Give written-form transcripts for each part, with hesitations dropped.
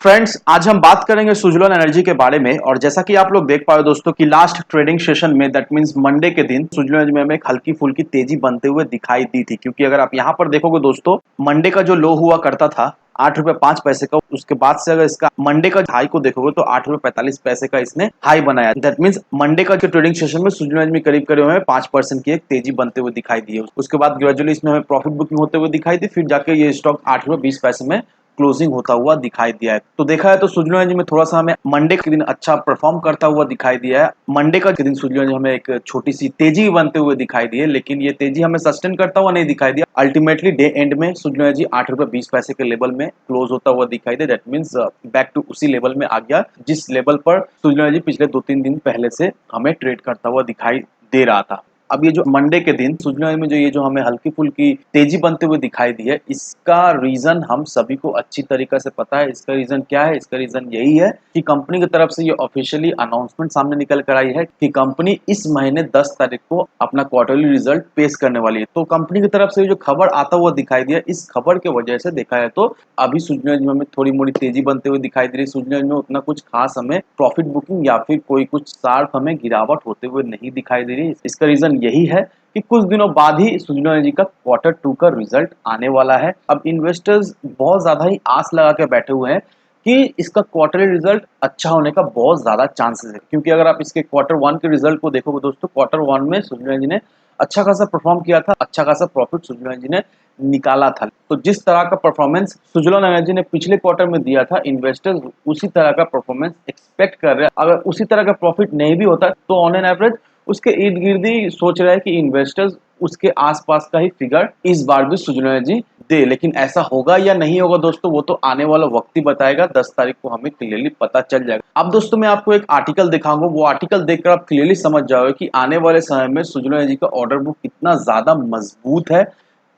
Friends, आज हम बात करेंगे सुजलोन एनर्जी के बारे में। और जैसा कि आप लोग देख पाए दोस्तों कि लास्ट ट्रेडिंग सेशन में दैट मींस मंडे के दिन सुजलोन एनर्जी में हमें एक हल्की फुल्की तेजी बनते हुए दिखाई दी थी। क्योंकि अगर आप यहाँ पर देखोगे दोस्तों, मंडे का जो लो हुआ करता था 8 रुपए 5 पैसे का, उसके बाद से अगर इसका मंडे का हाई को देखोगे तो 8 रुपए 45 पैसे का इसने हाई बनाया। दैट मींस मंडे का जो ट्रेडिंग सेशन में सुजलोन एनर्जी में करीब करीब हमें 5% की एक तेजी बनते हुए दिखाई दी है। उसके बाद ग्रेजुअली इसमें हमें प्रॉफिट बुकिंग होते हुए दिखाई दी, फिर जाके ये स्टॉक 8 रुपए 20 पैसे में क्लोजिंग होता हुआ दिखाई दिया है। तो देखा है तो सुजलोन एनर्जी में थोड़ा सा हमें मंडे के दिन अच्छा परफॉर्म करता हुआ दिखाई दिया है। मंडे का दिन सुजलोन एनर्जी हमें एक छोटी सी तेजी बनते हुए दिखाई दी है, लेकिन ये तेजी हमें सस्टेन करता हुआ नहीं दिखाई दिया। अल्टीमेटली डे एंड में सुजलोन एनर्जी 8 रुपए 20 पैसे के लेवल में क्लोज होता हुआ दिखाई दे। दैट मीन्स बैक टू उसी लेवल में आ गया जिस लेवल पर सुजलोन एनर्जी पिछले 2-3 दिन पहले से हमें ट्रेड करता हुआ दिखाई दे रहा था। अब ये जो मंडे के दिन सुजलोन एनर्जी में जो ये जो हमें हल्की फुल्की तेजी बनते हुए दिखाई दी है, इसका रीजन हम सभी को अच्छी तरीके से पता है। इसका रीजन क्या है? इसका रीजन यही है कि कंपनी की तरफ से ये ऑफिशियली अनाउंसमेंट सामने निकल कर आई है कि कंपनी इस महीने 10 तारीख को अपना क्वार्टरली रिजल्ट पेश करने वाली है। तो कंपनी की तरफ से जो खबर आता हुआ दिखाई दिया, इस खबर के वजह से देखा है तो अभी सुजलोन एनर्जी में हमें थोड़ी मोड़ी तेजी बनते हुए दिखाई दे रही है। सुजलोन एनर्जी में उतना कुछ खास हमें प्रॉफिट बुकिंग या फिर कोई कुछ शार्प हमें गिरावट होते हुए नहीं दिखाई दे रही। इसका रीजन यही है कि कुछ दिनों बाद ही सुजलोन एनर्जी का क्वार्टर 2 का रिजल्ट आने वाला है। अब इन्वेस्टर्स बहुत ज्यादा ही आस लगा के बैठे हुए हैं कि इसका क्वार्टरली रिजल्ट अच्छा होने का बहुत ज्यादा चांसेस है। क्योंकि अगर आप इसके क्वार्टर 1 के रिजल्ट को देखोगे दोस्तों, क्वार्टर 1 में सुजलोन एनर्जी ने अच्छा खासा परफॉर्म किया था, अच्छा खासा प्रॉफिट सुजलोन एनर्जी ने निकाला था। तो जिस तरह का परफॉर्मेंस सुजलोन एनर्जी ने पिछले क्वार्टर में दिया था, इन्वेस्टर्स उसी तरह का परफॉर्मेंस एक्सपेक्ट कर रहे हैं। अगर उसी तरह का प्रॉफिट नहीं भी होता तो ऑन एन एवरेज उसके इर्द गिर्द ही सोच रहा है कि इन्वेस्टर्स उसके आसपास का ही फिगर इस बार भी सुजलोन एनर्जी दे। लेकिन ऐसा होगा या नहीं होगा दोस्तों, वो तो आने वाला वक्त ही बताएगा। 10 तारीख को हमें क्लियरली पता चल जाएगा। अब दोस्तों मैं आपको एक आर्टिकल दिखाऊंगा, वो आर्टिकल देखकर आप क्लियरली समझ जाओगे कि आने वाले समय में सुजलोन एनर्जी का ऑर्डर बुक कितना ज्यादा मजबूत है,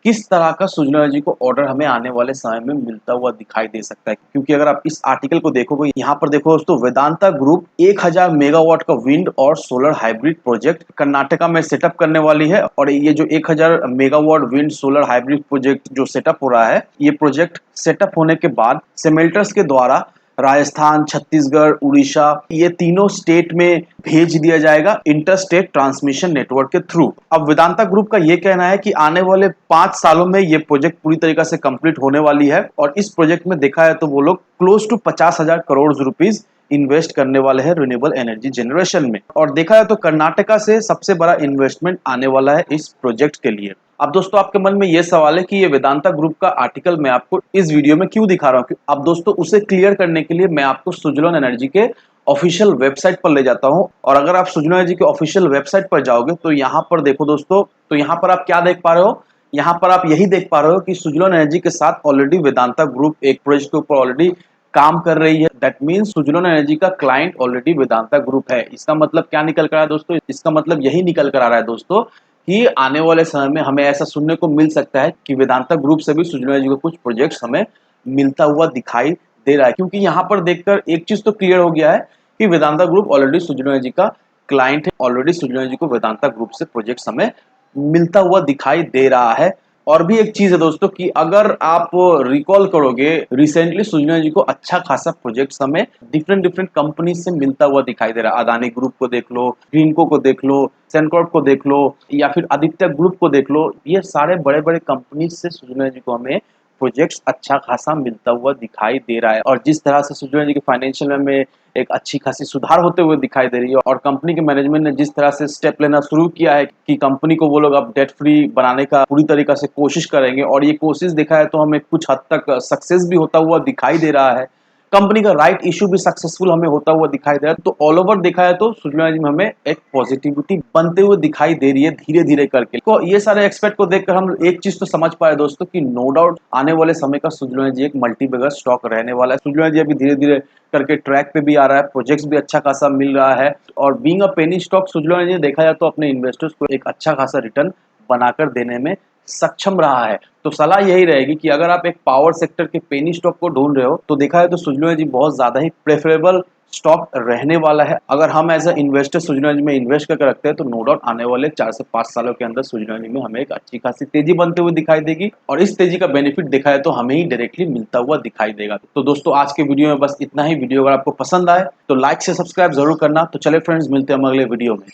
किस तरह का सुजलोन एनर्जी को ऑर्डर हमें आने वाले समय में मिलता हुआ दिखाई दे सकता है। क्योंकि अगर आप इस आर्टिकल को देखोगे, यहाँ पर देखो दोस्तों, वेदांता ग्रुप 1000 मेगावाट का विंड और सोलर हाइब्रिड प्रोजेक्ट कर्नाटका में सेटअप करने वाली है। और ये जो 1000 megawatt wind solar hybrid project जो सेटअप हो रहा है, ये प्रोजेक्ट सेटअप होने के बाद सिमेल्टर्स के द्वारा राजस्थान, छत्तीसगढ़, उड़ीसा, ये तीनों स्टेट में भेज दिया जाएगा इंटर स्टेट ट्रांसमिशन नेटवर्क के थ्रू। अब वेदांता ग्रुप का ये कहना है कि आने वाले 5 सालों में ये प्रोजेक्ट पूरी तरीके से कंप्लीट होने वाली है। और इस प्रोजेक्ट में देखा है तो वो लोग close to 50,000 crore rupees invest करने वाले हैं रिन्यूएबल एनर्जी जनरेशन में। और देखा है तो कर्नाटका से सबसे बड़ा इन्वेस्टमेंट आने वाला है इस प्रोजेक्ट के लिए। अब दोस्तों आपके मन में ये सवाल है कि ये वेदांता ग्रुप का आर्टिकल मैं आपको इस वीडियो में क्यों दिखा रहा हूँ। अब दोस्तों उसे क्लियर करने के लिए मैं आपको सुजलोन एनर्जी के ऑफिशियल वेबसाइट पर ले जाता हूं। और अगर आप सुजलोन एनर्जी के ऑफिशियल वेबसाइट पर जाओगे तो यहाँ पर देखो दोस्तों, तो यहाँ पर आप क्या देख पा रहे हो? यहाँ पर आप यही देख पा रहे हो कि सुजलोन एनर्जी के साथ ऑलरेडी वेदांता ग्रुप एक प्रोजेक्ट के ऊपर ऑलरेडी काम कर रही है। दैट मीन्स सुजलोन एनर्जी का क्लाइंट ऑलरेडी वेदांता ग्रुप है। इसका मतलब क्या निकल कर आ रहा है दोस्तों? इसका मतलब यही निकल कर आ रहा है दोस्तों कि आने वाले समय में हमें ऐसा सुनने को मिल सकता है कि वेदांता ग्रुप से भी सुजलोन एनर्जी को कुछ प्रोजेक्ट्स हमें मिलता हुआ दिखाई दे रहा है। क्योंकि यहाँ पर देखकर एक चीज तो क्लियर हो गया है कि Vedanta group already Suzlon energy का क्लाइंट है। ऑलरेडी सुजलोन एनर्जी को वेदांता ग्रुप से प्रोजेक्ट्स हमें मिलता हुआ दिखाई दे रहा है। और भी एक चीज है दोस्तों कि अगर आप रिकॉल करोगे, रिसेंटली सुजलोन एनर्जी को अच्छा खासा प्रोजेक्ट्स हमें डिफरेंट डिफरेंट कंपनी से मिलता हुआ दिखाई दे रहा है। अदानी ग्रुप को देख लो, ग्रीनको को देख लो, सेनकॉर्प को देख लो, या फिर आदित्य ग्रुप को देख लो। ये सारे बड़े बड़े कंपनी से सुजलोन एनर्जी को हमें प्रोजेक्ट्स अच्छा खासा मिलता हुआ दिखाई दे रहा है। और जिस तरह से सुजलोन एनर्जी के फाइनेंशियल में एक अच्छी खासी सुधार होते हुए दिखाई दे रही है, और कंपनी के मैनेजमेंट ने जिस तरह से स्टेप लेना शुरू किया है कि कंपनी को वो लोग अब डेट फ्री बनाने का पूरी तरीके से कोशिश करेंगे, और ये कोशिश देखा है तो हमें कुछ हद तक सक्सेस भी होता हुआ दिखाई दे रहा है। कंपनी का राइट इशू भी सक्सेसफुल हमें होता हुआ दिखाई दे रहा है। तो ऑल ओवर देखा है तो सुजलोन एनर्जी में हमें एक पॉजिटिविटी बनते हुए दिखाई दे रही है धीरे धीरे करके। तो ये सारे एक्सपेक्ट को देखकर हम एक चीज तो समझ पाए दोस्तों कि नो डाउट आने वाले समय का सुजलोन एनर्जी एक मल्टीबैगर स्टॉक रहने वाला है। सुजलोन एनर्जी अभी धीरे धीरे करके ट्रैक पे भी आ रहा है, प्रोजेक्ट्स भी अच्छा खासा मिल रहा है। और being a penny stock Suzlon energy देखा जाए तो अपने इन्वेस्टर्स को एक अच्छा खासा रिटर्न बनाकर देने में सक्षम रहा है। तो सलाह यही रहेगी कि अगर आप एक पावर सेक्टर के पेनी स्टॉक को ढूंढ रहे हो तो देखा है तो सुजलोन एनर्जी बहुत ज्यादा ही प्रेफरेबल स्टॉक रहने वाला है। अगर हम as a investor Suzlon Energy में इन्वेस्ट करके रखते हैं तो नो डाउट आने वाले 4 से 5 सालों के अंदर सुजलॉन एनर्जी में हमें एक अच्छी खासी तेजी बनते हुए दिखाई देगी और इस तेजी का बेनिफिट देखा है तो हमें ही डायरेक्टली मिलता हुआ दिखाई देगा। तो दोस्तों आज के वीडियो में बस इतना ही। वीडियो अगर आपको पसंद आए तो लाइक से सब्सक्राइब जरूर करना। तो चले फ्रेंड्स, मिलते हैं हम अगले वीडियो में।